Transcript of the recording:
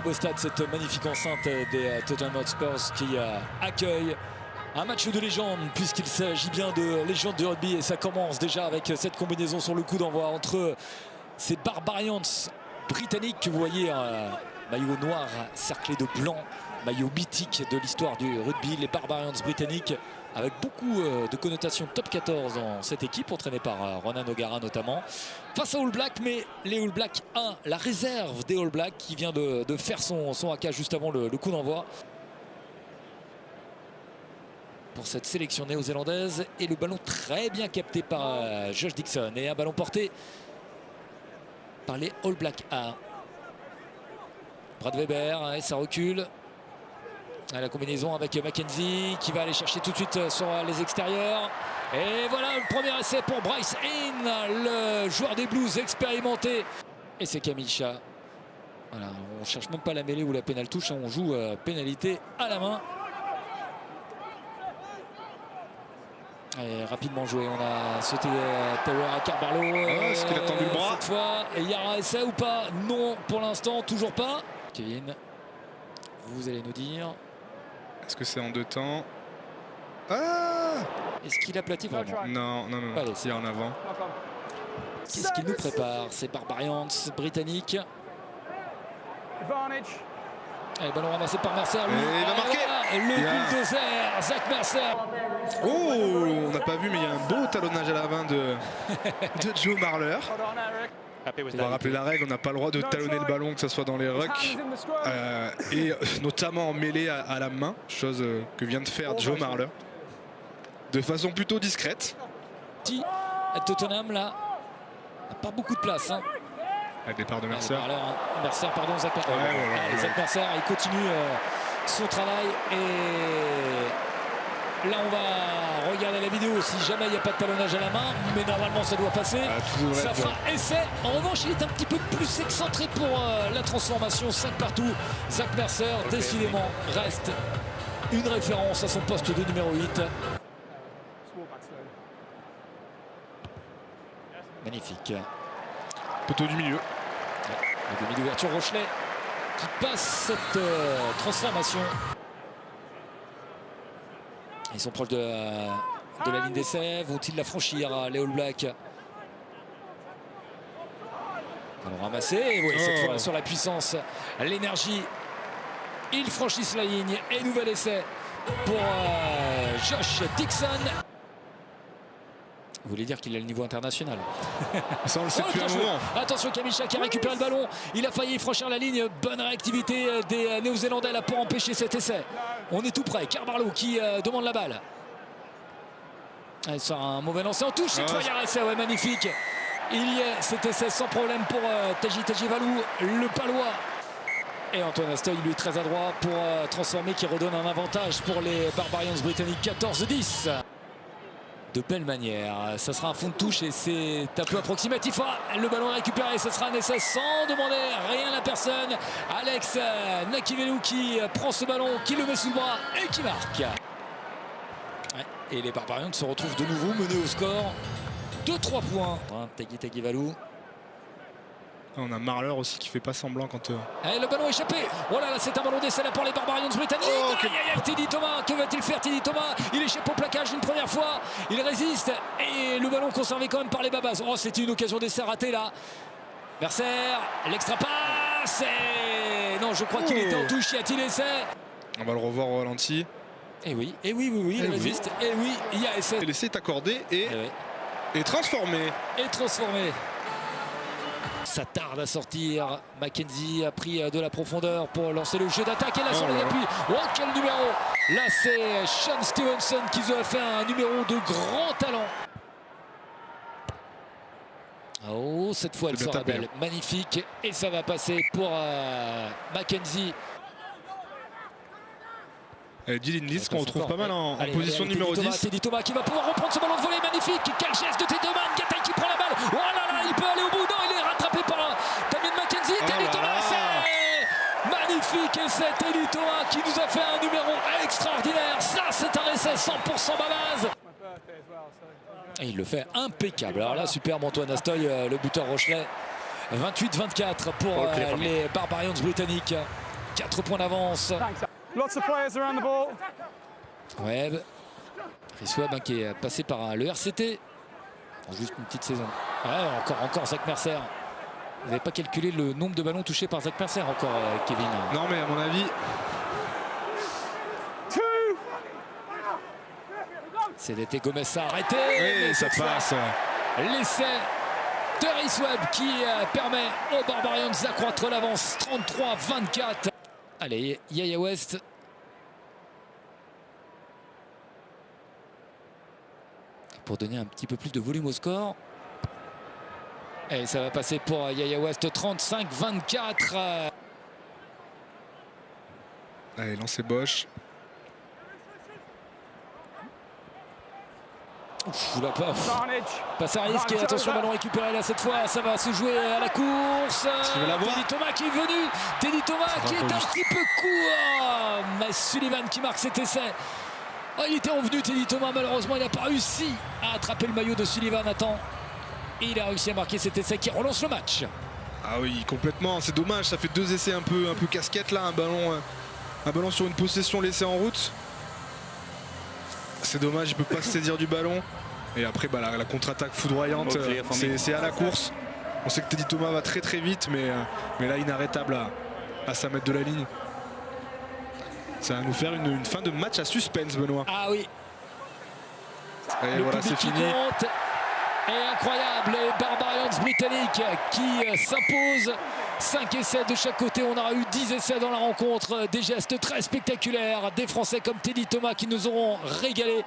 Au stade, cette magnifique enceinte des Tottenham Hotspur qui accueille un match de légende, puisqu'il s'agit bien de légende du rugby, et ça commence déjà avec cette combinaison sur le coup d'envoi entre ces Barbarians britanniques que vous voyez, maillot noir cerclé de blanc, maillot mythique de l'histoire du rugby, les Barbarians britanniques, avec beaucoup de connotations top 14 dans cette équipe, entraînée par Ronan O'Gara notamment, face aux All Blacks. Mais les All Blacks 1, la réserve des All Blacks qui vient de faire son haka juste avant le coup d'envoi pour cette sélection néo-zélandaise. Et le ballon très bien capté par Josh Dixon, et un ballon porté par les All Blacks 1. Brad Weber, et ça recule. La combinaison avec Mackenzie qui va aller chercher tout de suite sur les extérieurs. Et voilà le premier essai pour Bryce Hinn, le joueur des Blues expérimenté. Et c'est Camille Chat. Voilà, on ne cherche même pas la mêlée ou la pénale touche, on joue pénalité à la main. Et rapidement joué, on a sauté Tower à Carbarlo. Est-ce qu'il a tendu le bras cette fois? Et il y aura essai ou pas? Non, pour l'instant, toujours pas. Kevin, vous allez nous dire. Est-ce que c'est en deux temps? Ah! Est-ce qu'il aplatit vraiment? Non. Allez, c'est en avant. Qu'est-ce qu'il nous prépare, ces Barbarians britanniques? Et le ballon ramassé par Mercer. Lui. Et il va marquer. Le bulldozer, Zach Mercer. Oh, on n'a pas vu, mais il y a un beau talonnage à la main de Joe Marler. On va rappeler la règle, on n'a pas le droit de talonner le ballon, que ce soit dans les rucks, et notamment en mêlée à la main, chose que vient de faire Joe Marler, de façon plutôt discrète. Tottenham là, n'a pas beaucoup de place. Hein. Le départ de Mercer. Zach Mercer. Zach Mercer, il continue son travail, et là on va regarder la vidéo si jamais il n'y a pas de talonnage à la main, mais normalement ça doit passer. Ça fera essai. En revanche, il est un petit peu plus excentré pour la transformation. 5 partout. Zach Mercer, décidément, reste une référence à son poste de numéro 8. Magnifique. Poteau du milieu. Le demi d'ouverture, Rochelet qui passe cette transformation. Ils sont proches de la ligne d'essai. Vont-ils la franchir, les All Blacks? Alors ramassé, et oui, cette fois sur la puissance, l'énergie, ils franchissent la ligne, et nouvel essai pour Josh Dixon. Vous voulez dire qu'il a le niveau international? Ça on le sait depuis un moment. Attention, Camille Chat qui a récupéré le ballon. Il a failli franchir la ligne. Bonne réactivité des Néo-Zélandais là pour empêcher cet essai. On est tout près. Carbarlo qui demande la balle. Ça un mauvais lancer en touche. Cette fois, il y a un essai. Ouais, magnifique. Il y a cet essai sans problème pour Taji Valou, le Palois. Et Antoine Astoy, lui, très adroit pour transformer, qui redonne un avantage pour les Barbarians britanniques. 14-10. De belle manière, ça sera un fond de touche et c'est un peu approximatif. Le ballon est récupéré, ça sera un essai sans demander rien à personne. Alex Nakivelou qui prend ce ballon, qui le met sous le bras et qui marque. Ouais, et les Barbarians se retrouvent de nouveau menés au score de 3 points. Tagi Valou. On a Marler aussi qui fait pas semblant quand... Et le ballon échappé. Oh là là, c'est un ballon d'essai là pour les Barbarians britanniques. Teddy Thomas, que va-t-il faire Teddy Thomas? Il échappe au plaquage une première fois. Il résiste et le ballon conservé quand même par les Babas. Oh, c'était une occasion d'essai ratée là. Mercer, l'extra passe. Et... non, je crois qu'il était en touche. Y a-t-il essai? On va le revoir au ralenti. Et oui, il résiste. Et oui, il y a essai. L'essai est accordé et transformé. Ça tarde à sortir. Mackenzie a pris de la profondeur pour lancer le jeu d'attaque. Et là, sur les appuis. Oh, quel numéro! Là, c'est Sean Stevenson qui nous a fait un numéro de grand talent. Oh, cette fois, elle sera belle. Magnifique. Et ça va passer pour Mackenzie. Dylan List qu'on retrouve pas mal en position numéro 10. Teddy Thomas qui va pouvoir reprendre ce ballon de volée. Magnifique. Quel geste de Teddy Thomas. Gatay qui prend la balle. Oh là là, il peut aller au bout. Non, il est rattrapé par Damien Mackenzie. Teddy Thomas, c'est magnifique. Et c'est Teddy Thomas qui nous a fait un numéro extraordinaire. Ça, c'est un essai 100% Babaz. Et il le fait impeccable. Alors là, superbe Antoine Astoy, le buteur Rochelet. 28-24 pour les Barbarians britanniques. 4 points d'avance. Webb. Chris Webb hein, qui est passé par le RCT. Juste une petite saison. Ouais, encore Zach Mercer. Vous n'avez pas calculé le nombre de ballons touchés par Zach Mercer encore, Kevin? Non, mais à mon avis... C'est l'été Gomez a arrêté. Oui, ça passe. L'essai de Chris Webb qui permet aux Barbarians d'accroître l'avance 33-24. Allez, Yaya West. Pour donner un petit peu plus de volume au score. Et ça va passer pour Yaya West 35-24. Allez, lancez Bosch. Ouf, passe à risque et attention, ballon récupéré là cette fois, ça va se jouer à la course. Teddy Thomas qui est venu, Teddy Thomas qui est un petit peu court, mais Sullivan qui marque cet essai. Oh, il était revenu Teddy Thomas, malheureusement il n'a pas réussi à attraper le maillot de Sullivan à temps. Et il a réussi à marquer cet essai qui relance le match. Ah oui, complètement, c'est dommage, ça fait 2 essais un peu casquette là, un ballon sur une possession laissée en route. C'est dommage, il ne peut pas se saisir du ballon. Et après, bah, la contre-attaque foudroyante, c'est à la course. On sait que Teddy Thomas va très vite, mais là, inarrêtable à 5 mètres de la ligne. Ça va nous faire une fin de match à suspense, Benoît. Ah oui. Et le voilà, c'est fini. Et incroyable, les Barbarians britanniques qui s'imposent. 5 essais de chaque côté, on aura eu 10 essais dans la rencontre, des gestes très spectaculaires, des Français comme Teddy Thomas qui nous auront régalé.